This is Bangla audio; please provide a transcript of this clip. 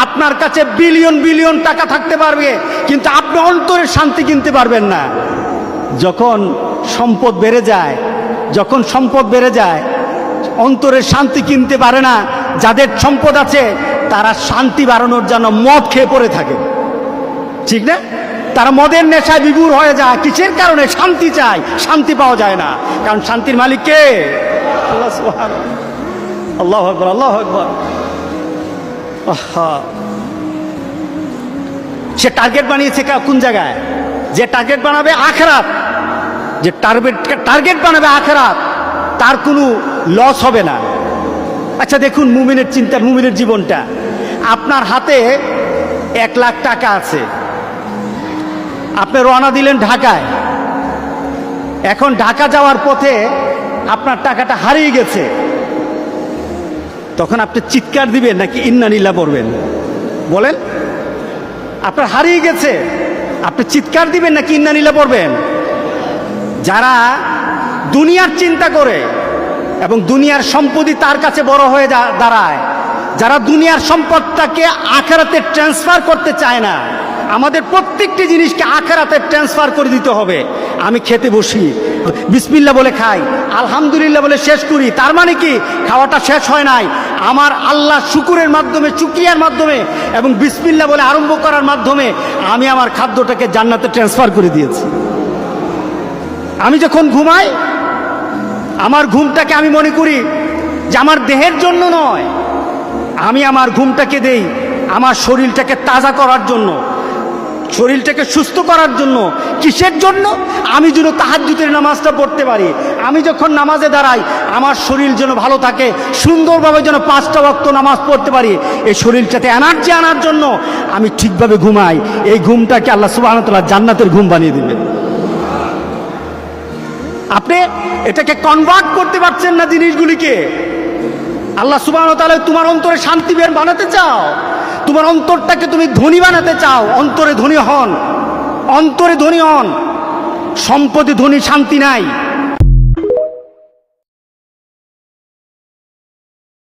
আপনার কাছে বিলিয়ন বিলিয়ন টাকা থাকতে পারবে, কিন্তু আপনি অন্তরের শান্তি কিনতে পারবেন না। যখন সম্পদ বেড়ে যায়, যখন সম্পদ বেড়ে যায়, অন্তরের শান্তি কিনতে পারে না। যাদের সম্পদ আছে তারা শান্তি বাড়ানোর জন্য মদ খেয়ে পড়ে থাকে, ঠিক না? তারা মদের নেশায় বিভোর হয়ে যায়। কিসের কারণে? শান্তি চায়, শান্তি পাওয়া যায় না। কারণ শান্তির মালিক কে? আল্লাহ সুবহানাহু। আল্লাহু আকবার, আল্লাহু আকবার। সে টার্গেট বানিয়েছে কোন জায়গায়? যে টার্গেট বানাবে আখিরাত, যে টার্গেট বানাবে আখিরাত, তার কোনো লস হবে না। আচ্ছা দেখুন মুমিনের চিন্তা, মুমিনের জীবনটা। আপনার হাতে 1 লাখ টাকা আছে, আপনি রওনা দিলেন ঢাকায়। এখন ঢাকা যাওয়ার পথে আপনার টাকাটা হারিয়ে গেছে, তখন আপনি চিৎকার দিবেন নাকি ইন্না লিল্লাহ পড়বেন? বলেন, আপনার হারিয়ে গেছে, আপনি চিৎকার দিবেন নাকি ইন্না লিল্লাহ পড়বেন? যারা দুনিয়ার চিন্তা করে এবং দুনিয়ার সম্পত্তি তার কাছে বড় হয়ে দাঁড়ায়, যারা দুনিয়ার সম্পদটাকে আখিরাতে ট্রান্সফার করতে চায় না, আমাদের প্রত্যেকটি জিনিসকে আখিরাতে ট্রান্সফার করে দিতে হবে। আমি খেতে বসি, বিসমিল্লাহ বলে খাই, আলহামদুলিল্লাহ বলে শেষ করি, তার মানে কি খাওয়াটা শেষ হয় নাই। আমার আল্লাহ শুকুরের মাধ্যমে, শুকরিয়ার মাধ্যমে এবং বিসমিল্লাহ বলে আরম্ভ করার মাধ্যমে আমি আমার খাদ্যটাকে জান্নাতে ট্রান্সফার করে দিয়েছি। আমি যখন ঘুমাই, আমার ঘুমটাকে আমি মনে করি যে আমার দেহের জন্য নয়, আমি আমার ঘুমটাকে দেই আমার শরীরটাকে তাজা করার জন্য, শরীরটাকে সুস্থ করার জন্য। কিসের জন্য? আমি যেন তাহাজ্জুদের নামাজটা পড়তে পারি। আমি যখন নামাজে দাঁড়াই আমার শরীর যেন ভালো থাকে, সুন্দরভাবে যেন 5টা ওয়াক্ত নামাজ পড়তে পারি। এই শরীরটাতে এনার্জি আনার জন্য আমি ঠিকভাবে ঘুমাই। এই ঘুমটাকে আল্লাহ সুবহানাহু ওয়া তাআলা জান্নাতের ঘুম বানিয়ে দিবেন। আপনি এটাকে কনভার্ট করতে পারছেন না জিনিসগুলিকে। আল্লাহ সুবহানাহু ওয়া তাআলা তোমার অন্তরে শান্তি বানাতে চাও, তোমার অন্তরটাকে তুমি ধনী বানাতে চাও, অন্তরে ধনী হন, অন্তরে ধনী হন। সম্পদে ধনী শান্তি নাই।